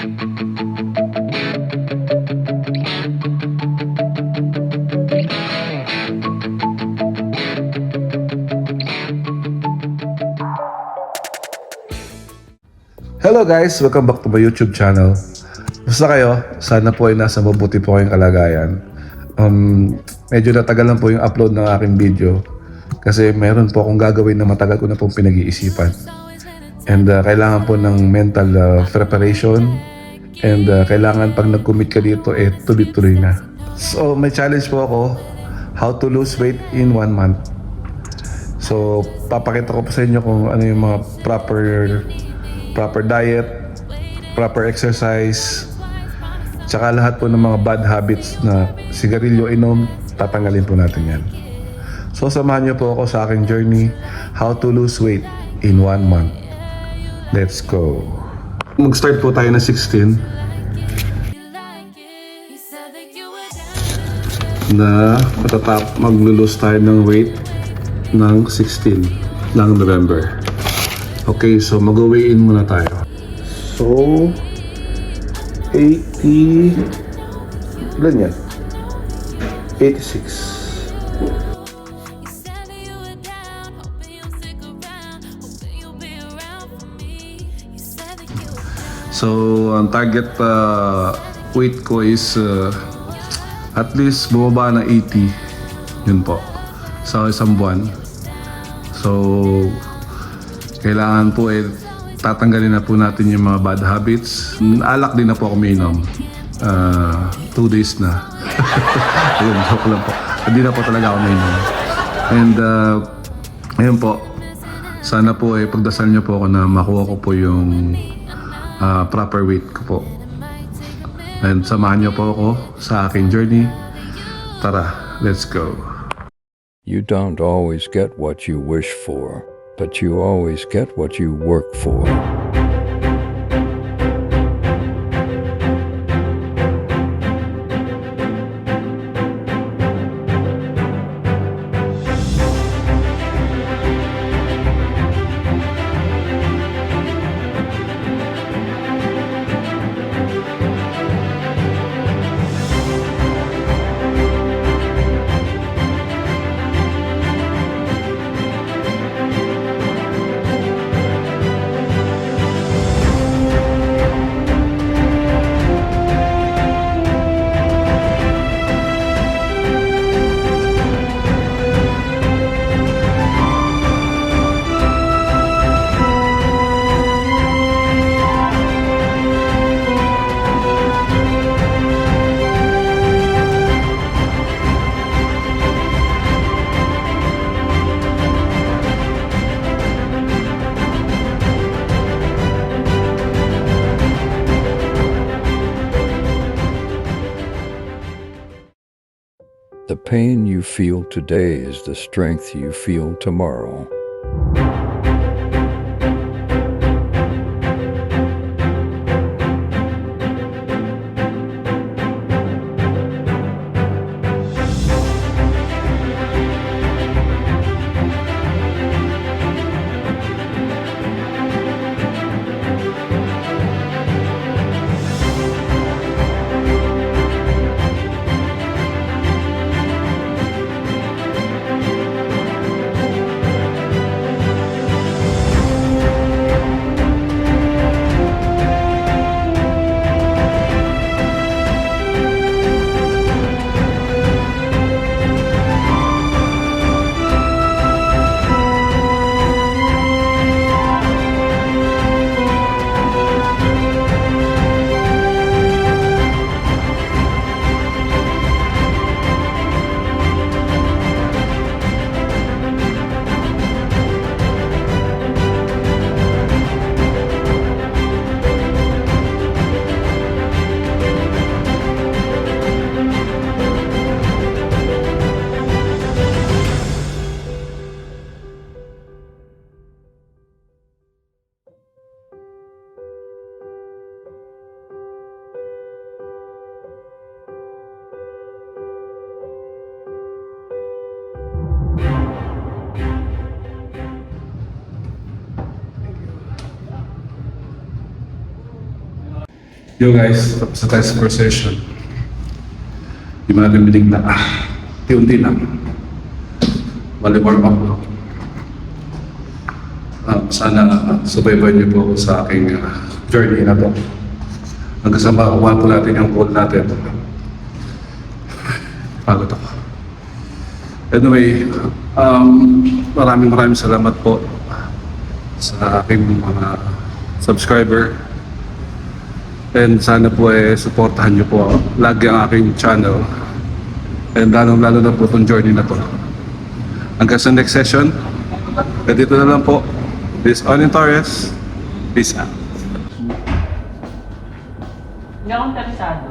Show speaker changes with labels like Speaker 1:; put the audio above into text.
Speaker 1: Hello guys! Welcome back to my YouTube channel. Basta kayo, sana po ay nasa mabuti po kayong kalagayan. Medyo natagal lang po yung upload ng aking video kasi meron po akong gagawin na matagal ko na pong pinag-iisipan. And kailangan po ng mental preparation and kailangan pag nag-commit ka dito tuloy-tuloy na. So may challenge po ako, how to lose weight in 1 month. So papakita ko po sa inyo kung ano yung mga proper diet, proper exercise, tsaka lahat po ng mga bad habits na sigarilyo, inom, tatanggalin po natin yan. So samahan niyo po ako sa aking journey, how to lose weight in 1 month. Let's go! Mag-start po tayo na 16 na mag-lose tayo ng weight ng 16 ng November. Okay, so mag-weigh in muna tayo. So, 80... Ilan yan? 86. So, ang target weight ko is at least bumaba na 80. Yun po. Sa isang buwan. So, kailangan po tatanggalin na po natin yung mga bad habits. Alak din na po ako umiinom. 2 days na. Ayun, joke lang po. Hindi na po talaga ako umiinom. And ayun po, sana po pagdasal niyo po ako na makuha ko po yung proper weight ko po. And samahan niyo po ako sa aking journey. Tara, let's go.
Speaker 2: You don't always get what you wish for, but you always get what you work for. The pain you feel today is the strength you feel tomorrow.
Speaker 1: Yo guys, tapos na tayo sa first session. Di ba natin binigla? Unti lang. Bali warm up lang. Sana subaybayan niyo po ako sa aking journey na to. Hanggang sa makuha po natin yung goal natin. Pagod ako. Anyway, maraming salamat po sa aking mga subscriber. And sana po supportahan niyo po lagi ang aking channel. And lalong-lalo na po itong journey na to. Hanggang sa next session, dito na lang po. This is Onin Torres. Peace out.
Speaker 3: Hindi akong interesado.